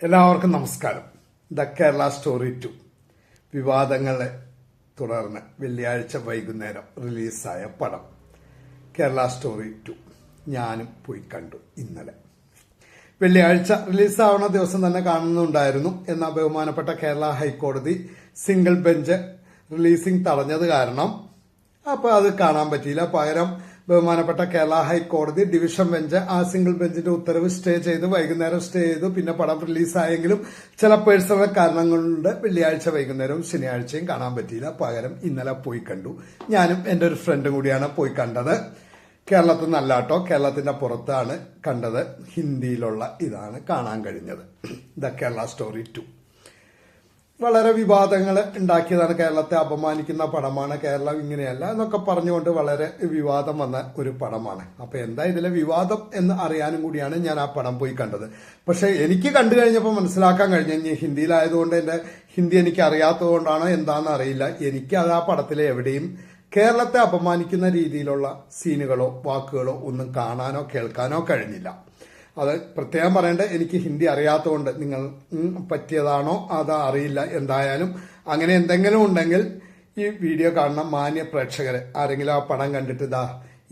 എല്ലാവർക്കും നമസ്കാരം. The Kerala story 2 വിവാദങ്ങളെ തുടർന്ന് വെള്ളിയാഴ്ച വൈകുന്നേരം റിലീസായ പടം കേരള സ്റ്റോറി 2 ഞാനും പോയി കണ്ടു. ഇന്നലെ വെള്ളിയാഴ്ച റിലീസാവുന്ന ദിവസം തന്നെ കാണുന്നുണ്ടായിരുന്നു. എന്നാൽ ബഹുമാനപ്പെട്ട കേരള ഹൈക്കോടതി സിംഗിൾ ബെഞ്ച് റിലീസിംഗ് തടഞ്ഞത് കാരണം അത് കാണാൻ പറ്റിയില്ല. പകരം ബഹുമാനപ്പെട്ട കേരള ഹൈക്കോടതി ഡിവിഷൻ ബെഞ്ച് ആ സിംഗിൾ ബെഞ്ചിന്റെ ഉത്തരവ് സ്റ്റേ ചെയ്ത് വൈകുന്നേരം സ്റ്റേ ചെയ്തു. പിന്നെ പടം റിലീസായെങ്കിലും ചില പേഴ്സണൽ കാരണങ്ങൾ കൊണ്ട് വെള്ളിയാഴ്ച വൈകുന്നേരവും ശനിയാഴ്ചയും കാണാൻ പറ്റിയില്ല. പകരം ഇന്നലെ പോയി കണ്ടു. ഞാനും എന്റെ ഒരു ഫ്രണ്ടും കൂടിയാണ് പോയി കണ്ടത്. കേരളത്തിൽ നിന്നല്ല കേട്ടോ, കേരളത്തിന്റെ പുറത്താണ് കണ്ടത്. ഹിന്ദിയിലുള്ള ഇതാണ് കാണാൻ കഴിഞ്ഞത്. ദ കേരള സ്റ്റോറി 2 വളരെ വിവാദങ്ങൾ ഉണ്ടാക്കിയതാണ്. കേരളത്തെ അപമാനിക്കുന്ന പടമാണ്, കേരളം ഇങ്ങനെയല്ല എന്നൊക്കെ പറഞ്ഞുകൊണ്ട് വളരെ വിവാദം വന്ന ഒരു പടമാണ്. അപ്പൊ എന്താ ഇതിലെ വിവാദം എന്ന് അറിയാനും കൂടിയാണ് ഞാൻ ആ പടം പോയി കണ്ടത്. പക്ഷെ എനിക്ക് കണ്ടു കഴിഞ്ഞപ്പോൾ മനസ്സിലാക്കാൻ കഴിഞ്ഞ ഹിന്ദിയിലായതുകൊണ്ട് എന്റെ ഹിന്ദി എനിക്ക് അറിയാത്തത് കൊണ്ടാണോ എന്താണെന്ന് അറിയില്ല, എനിക്ക് അത് ആ പടത്തിലെ എവിടെയും കേരളത്തെ അപമാനിക്കുന്ന രീതിയിലുള്ള സീനുകളോ വാക്കുകളോ ഒന്നും കാണാനോ കേൾക്കാനോ കഴിഞ്ഞില്ല. അത് പ്രത്യേകം പറയേണ്ട, എനിക്ക് ഹിന്ദി അറിയാത്തതുകൊണ്ട് നിങ്ങൾ പറ്റിയതാണോ അത് അറിയില്ല. എന്തായാലും അങ്ങനെ എന്തെങ്കിലും ഉണ്ടെങ്കിൽ ഈ വീഡിയോ കാണുന്ന മാന്യ പ്രേക്ഷകരെ ആരെങ്കിലും ആ പടം കണ്ടിട്ട്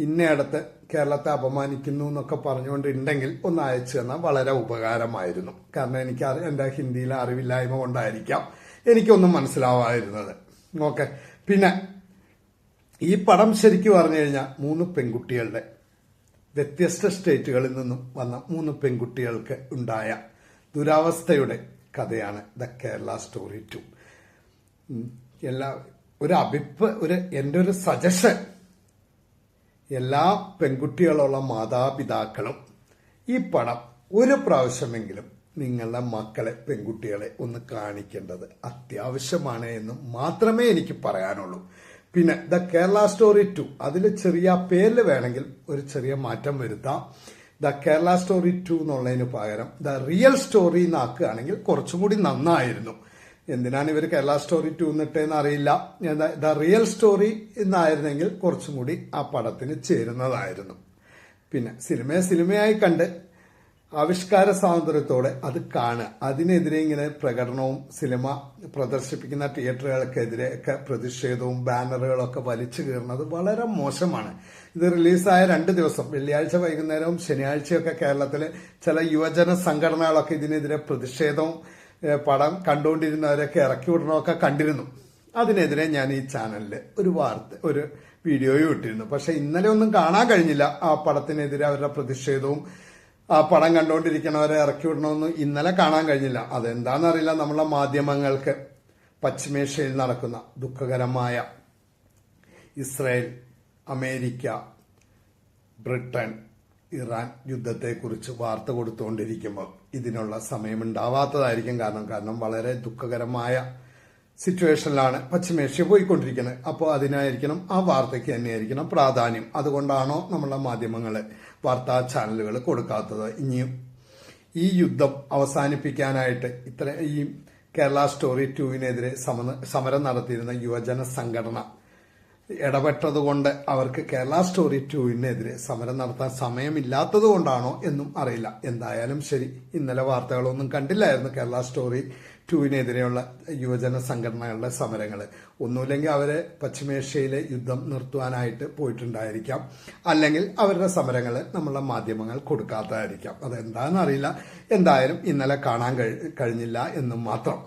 ഇന്നയിടത്ത് കേരളത്തെ അപമാനിക്കുന്നു എന്നൊക്കെ പറഞ്ഞുകൊണ്ടുണ്ടെങ്കിൽ ഒന്ന് അയച്ചു തന്നാൽ വളരെ ഉപകാരമായിരുന്നു. കാരണം എനിക്ക് എന്റെ ഹിന്ദിയിലെ അറിവില്ലായ്മ കൊണ്ടായിരിക്കാം എനിക്കൊന്നും മനസ്സിലാവാതിരുന്നത്. ഓക്കെ, പിന്നെ ഈ പടം ശരിക്കും പറഞ്ഞു കഴിഞ്ഞാൽ 3 പെൺകുട്ടികളുടെ വ്യത്യസ്ത സ്റ്റേറ്റുകളിൽ നിന്നും വന്ന 3 പെൺകുട്ടികൾക്ക് ഉണ്ടായ ദുരവസ്ഥയുടെ കഥയാണ് ദ കേരള സ്റ്റോറി 2. എന്റെ ഒരു സജഷൻ, എല്ലാ പെൺകുട്ടികളുള്ള മാതാപിതാക്കളും ഈ പടം ഒരു പ്രാവശ്യമെങ്കിലും നിങ്ങളുടെ മക്കളെ, പെൺകുട്ടികളെ ഒന്ന് കാണിക്കേണ്ടത് അത്യാവശ്യമാണ് എന്ന് മാത്രമേ എനിക്ക് പറയാനുള്ളൂ. പിന്നെ ദ കേരള സ്റ്റോറി 2 അതിൽ ചെറിയ പേരിൽ വേണമെങ്കിൽ ഒരു ചെറിയ മാറ്റം വരുത്താം. ദ കേരള സ്റ്റോറി 2 എന്നുള്ളതിന് പകരം ദ റിയൽ സ്റ്റോറി എന്നാക്കുകയാണെങ്കിൽ കുറച്ചും കൂടി നന്നായിരുന്നു. എന്തിനാണ് ഇവർ കേരള സ്റ്റോറി 2 എന്നിട്ടെന്ന് അറിയില്ല. ദ റിയൽ സ്റ്റോറി എന്നായിരുന്നെങ്കിൽ കുറച്ചും കൂടി ആ പടത്തിന് ചേരുന്നതായിരുന്നു. പിന്നെ സിനിമയായി കണ്ട് ആവിഷ്കാര സ്വാതന്ത്ര്യത്തോടെ അത് കാണുക, അതിനെതിരെ ഇങ്ങനെ പ്രകടനവും സിനിമ പ്രദർശിപ്പിക്കുന്ന തിയേറ്ററുകൾക്കെതിരെ ഒക്കെ പ്രതിഷേധവും ബാനറുകളൊക്കെ വലിച്ചു കീറുന്നത് വളരെ മോശമാണ്. ഇത് റിലീസായ 2 ദിവസം, വെള്ളിയാഴ്ച വൈകുന്നേരവും ശനിയാഴ്ചയൊക്കെ കേരളത്തിലെ ചില യുവജന സംഘടനകളൊക്കെ ഇതിനെതിരെ പ്രതിഷേധവും പടം കണ്ടുകൊണ്ടിരുന്നവരൊക്കെ ഇറക്കി വിടണമൊക്കെ കണ്ടിരുന്നു. അതിനെതിരെ ഞാൻ ഈ ചാനലിൽ ഒരു വീഡിയോയും ഇട്ടിരുന്നു. പക്ഷെ ഇന്നലെ ഒന്നും കാണാൻ കഴിഞ്ഞില്ല. ആ പടത്തിനെതിരെ അവരുടെ പ്രതിഷേധവും ആ പടം കണ്ടുകൊണ്ടിരിക്കണവരെ ഇറക്കി വിടണമെന്ന് ഇന്നലെ കാണാൻ കഴിഞ്ഞില്ല. അതെന്താണെന്നറിയില്ല. നമ്മളെ മാധ്യമങ്ങൾക്ക് പശ്ചിമേഷ്യയിൽ നടക്കുന്ന ദുഃഖകരമായ ഇസ്രായേൽ, അമേരിക്ക, ബ്രിട്ടൻ, ഇറാൻ യുദ്ധത്തെക്കുറിച്ച് വാർത്ത കൊടുത്തുകൊണ്ടിരിക്കുമ്പോൾ ഇതിനുള്ള സമയമുണ്ടാവാത്തതായിരിക്കും. കാരണം വളരെ ദുഃഖകരമായ സിറ്റുവേഷനിലാണ് പശ്ചിമേഷ്യ പോയിക്കൊണ്ടിരിക്കുന്നത്. അപ്പോൾ അതിനായിരിക്കണം, ആ വാർത്തയ്ക്ക് തന്നെയായിരിക്കണം പ്രാധാന്യം. അതുകൊണ്ടാണോ നമ്മളെ മാധ്യമങ്ങള്, വാർത്താ ചാനലുകൾ കൊടുക്കാത്തത്? ഇനിയും ഈ യുദ്ധം അവസാനിപ്പിക്കാനായിട്ട് ഈ കേരള സ്റ്റോറി 2-നെതിരെ സമരം നടത്തിയിരുന്ന യുവജന സംഘടന ഇടപെട്ടതുകൊണ്ട് അവർക്ക് കേരള സ്റ്റോറി 2-നെതിരെ സമരം നടത്താൻ സമയമില്ലാത്തത് കൊണ്ടാണോ എന്നും അറിയില്ല. എന്തായാലും ശരി, ഇന്നലെ വാർത്തകളൊന്നും കണ്ടില്ലായിരുന്നു കേരള സ്റ്റോറി 2-നെതിരെയുള്ള യുവജന സംഘടനകളുടെ സമരങ്ങൾ. ഒന്നുമില്ലെങ്കിൽ അവര് പശ്ചിമേഷ്യയിലെ യുദ്ധം നിർത്തുവാനായിട്ട് പോയിട്ടുണ്ടായിരിക്കാം, അല്ലെങ്കിൽ അവരുടെ സമരങ്ങൾ നമ്മളെ മാധ്യമങ്ങൾ കൊടുക്കാത്തതായിരിക്കാം. അതെന്താണെന്ന് അറിയില്ല. എന്തായാലും ഇന്നലെ കാണാൻ കഴിഞ്ഞില്ല എന്നും മാത്രം.